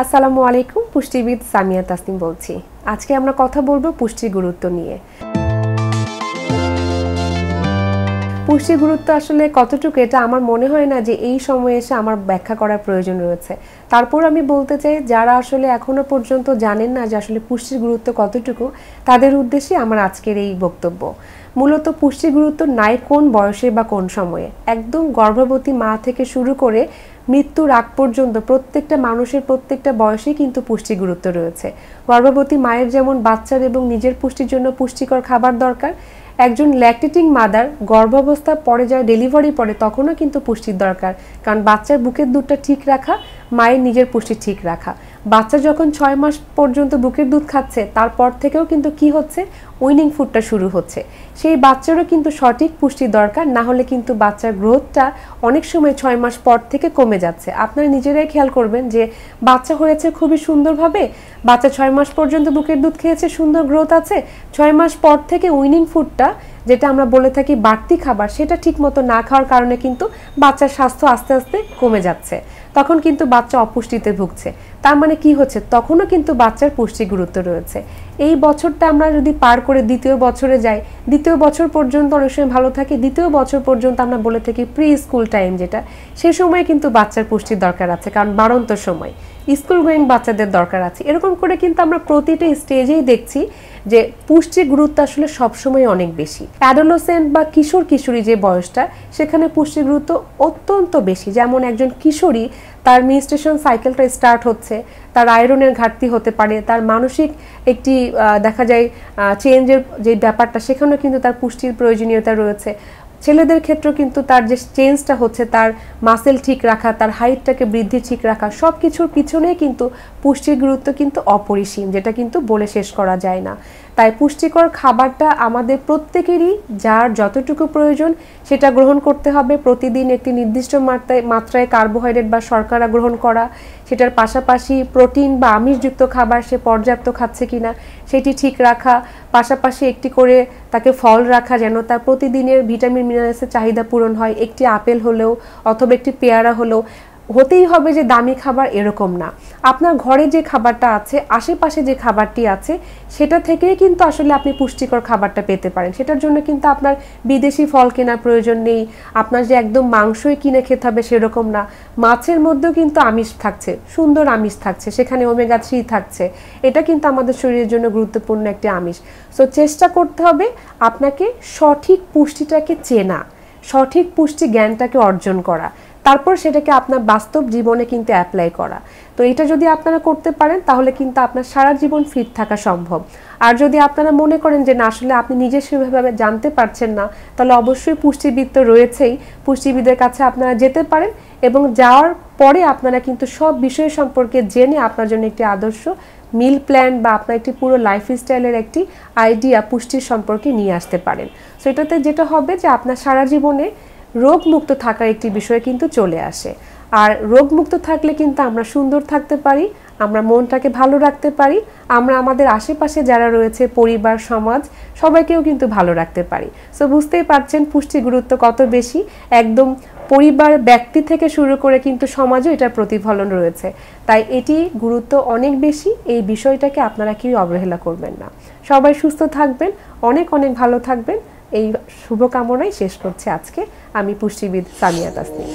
আসসালামু আলাইকুম, পুষ্টিবিদ সামিয়া তাসনিম বলছি। আজকে আমরা কথা বলবো পুষ্টির গুরুত্ব নিয়ে। পুষ্টির গুরুত্ব আসলে কতটুকু এটা আমার মনে হয় না যে এই সময়ে এসে আমার ব্যাখ্যা করার প্রয়োজন রয়েছে। তারপর আমি বলতে চাই, যারা আসলে এখনো পর্যন্ত জানেন না যে আসলে পুষ্টির গুরুত্ব কতটুকু, তাদের উদ্দেশ্যে আমার আজকের এই বক্তব্য। মূলত পুষ্টির গুরুত্ব নাই কোন বয়সে বা কোন সময়ে, একদম গর্ভবতী মা থেকে শুরু করে মৃত্যুর আগ পর্যন্ত প্রত্যেকটা মানুষের প্রত্যেকটা বয়সেই কিন্তু পুষ্টির গুরুত্ব রয়েছে। গর্ভবতী মায়ের যেমন বাচ্চার এবং নিজের পুষ্টির জন্য পুষ্টিকর খাবার দরকার, একজন ল্যাকটেটিং মাদার গর্ভাবস্থার পরে যায় ডেলিভারি পরে তখনও কিন্তু পুষ্টির দরকার, কারণ বাচ্চার বুকের দুধটা ঠিক রাখা, মায়ের নিজের পুষ্টি ঠিক রাখা। বাচ্চা যখন 6 মাস পর্যন্ত বুকের দুধ খাচ্ছে, তারপর থেকেও কিন্তু কি হচ্ছে, উইনিং ফুডটা শুরু হচ্ছে। সেই বাচ্চারও কিন্তু সঠিক পুষ্টি দরকার, না হলে কিন্তু বাচ্চার গ্রোথটা অনেক সময় 6 মাস পর থেকে কমে যাচ্ছে। আপনারা নিজেরাই খেয়াল করবেন যে বাচ্চা হয়েছে খুবই সুন্দরভাবে, বাচ্চা 6 মাস পর্যন্ত বুকের দুধ খেয়েছে, সুন্দর গ্রোথ আছে, 6 মাস পর থেকে উইনিং ফুডটা যেটা আমরা বলে থাকি বাড়তি খাবার, সেটা ঠিক মতো না খাওয়ার কারণে কিন্তু বাচ্চার স্বাস্থ্য আস্তে আস্তে কমে যাচ্ছে। তখন কিন্তু বাচ্চা অপুষ্টিতে ভুগছে। তার মানে কি হচ্ছে, তখনও কিন্তু বাচ্চার পুষ্টি গুরুত্ব রয়েছে। এই বছরটা আমরা যদি পার করে দ্বিতীয় বছরে যাই, দ্বিতীয় বছর পর্যন্ত অনেক সময় ভালো থাকে, দ্বিতীয় বছর পর্যন্ত আমরা বলে থাকি প্রি স্কুল টাইম, যেটা সে সময় কিন্তু বাচ্চার পুষ্টির দরকার আছে, কারণ বাড়ন্ত সময় স্কুল গোয়িং বাচ্চাদের দরকার আছে। এরকম করে কিন্তু আমরা প্রতিটা স্টেজেই দেখছি যে পুষ্টির গুরুত্ব আসলে সবসময় অনেক বেশি। অ্যাডোলেসেন্ট বা কিশোর কিশোরী যে বয়সটা, সেখানে পুষ্টির গুরুত্ব অত্যন্ত বেশি। যেমন একজন কিশোরী, তার মেনস্ট্রুয়েশন সাইকেলটা স্টার্ট হচ্ছে, তার আয়রনের ঘাটতি হতে পারে, তার মানসিক একটি দেখা যায় চেঞ্জের যে ব্যাপারটা, সেখানেও কিন্তু তার পুষ্টির প্রয়োজনীয়তা রয়েছে। ছেলেদের ক্ষেত্রেও কিন্তু তার যে চেঞ্জটা হচ্ছে, তার মাসেল ঠিক রাখা, তার হাইটটাকে বৃদ্ধি ঠিক রাখা, সব কিছুর পিছনে কিন্তু পুষ্টির গুরুত্ব কিন্তু অপরিসীম, যেটা কিন্তু বলে শেষ করা যায় না। তাই পুষ্টিকর খাবারটা আমাদের প্রত্যেকেরই যার যতটুকু প্রয়োজন সেটা গ্রহণ করতে হবে। প্রতিদিন একটি নির্দিষ্ট মাত্রায় কার্বোহাইড্রেট বা শর্করা গ্রহণ করা, সেটার পাশাপাশি প্রোটিন বা আমিষযুক্ত খাবার সে পর্যাপ্ত খাচ্ছে কিনা সেটি ঠিক রাখা, পাশাপাশি একটি করে তাকে ফল রাখা, যেন তার প্রতিদিনের ভিটামিন মিনারেলসের চাহিদা পূরণ হয়। একটি আপেল হলেও অথবা একটি পেয়ারা হলেও, হতেই হবে যে দামি খাবার এরকম না। আপনার ঘরে যে খাবারটা আছে, আশেপাশে যে খাবারটি আছে, সেটা থেকেই কিন্তু আসলে আপনি পুষ্টিকর খাবারটা পেতে পারেন। সেটার জন্য কিন্তু আপনার বিদেশি ফল কেনার প্রয়োজন নেই, আপনার যে একদম মাংসই কিনে খেতে হবে সেরকম না। মাছের মধ্যেও কিন্তু আমিষ থাকছে, সুন্দর আমিষ থাকছে, সেখানে ওমেগা 3 থাকছে, এটা কিন্তু আমাদের শরীরের জন্য গুরুত্বপূর্ণ একটি আমিষ। সো চেষ্টা করতে হবে আপনাকে সঠিক পুষ্টিটাকে চেনা, সঠিক পুষ্টি জ্ঞানটাকে অর্জন করা, তারপর সেটাকে আপনার বাস্তব জীবনে কিন্তু অ্যাপ্লাই করা। তো এটা যদি আপনারা করতে পারেন, তাহলে কিন্তু আপনার সারা জীবন ফিট থাকা সম্ভব। আর যদি আপনারা মনে করেন যে না, আসলে আপনি নিজে সেভাবে জানতে পারছেন না, তাহলে অবশ্যই পুষ্টিবিদ তো রয়েছেই, পুষ্টিবিদের কাছে আপনারা যেতে পারেন, এবং যাওয়ার পরে আপনারা কিন্তু সব বিষয় সম্পর্কে জেনে আপনার জন্য একটি আদর্শ মিল প্ল্যান বা আপনার একটি পুরো লাইফস্টাইলের একটি আইডিয়া পুষ্টির সম্পর্কে নিয়ে আসতে পারেন। সো এটাতে যেটা হবে যে আপনার সারা জীবনে রোগমুক্ত থাকার একটি বিষয় কিন্তু চলে আসে। আর রোগমুক্ত থাকলে কিন্তু আমরা সুন্দর থাকতে পারি, আমরা মনটাকে ভালো রাখতে পারি, আমরা আমাদের আশেপাশে যারা রয়েছে পরিবার সমাজ সবাইকেও কিন্তু ভালো রাখতে পারি। সো বুঝতেই পারছেন পুষ্টির গুরুত্ব কত বেশি। একদম পরিবার ব্যক্তি থেকে শুরু করে কিন্তু সমাজও এটার প্রতিফলন রয়েছে। তাই এটি গুরুত্ব অনেক বেশি, এই বিষয়টাকে আপনারা কেউ অবহেলা করবেন না। সবাই সুস্থ থাকবেন, অনেক অনেক ভালো থাকবেন, এই শুভকামনাই শেষ করছি আজকে আমি পুষ্টিবিদ সামিয়া তাসনিম।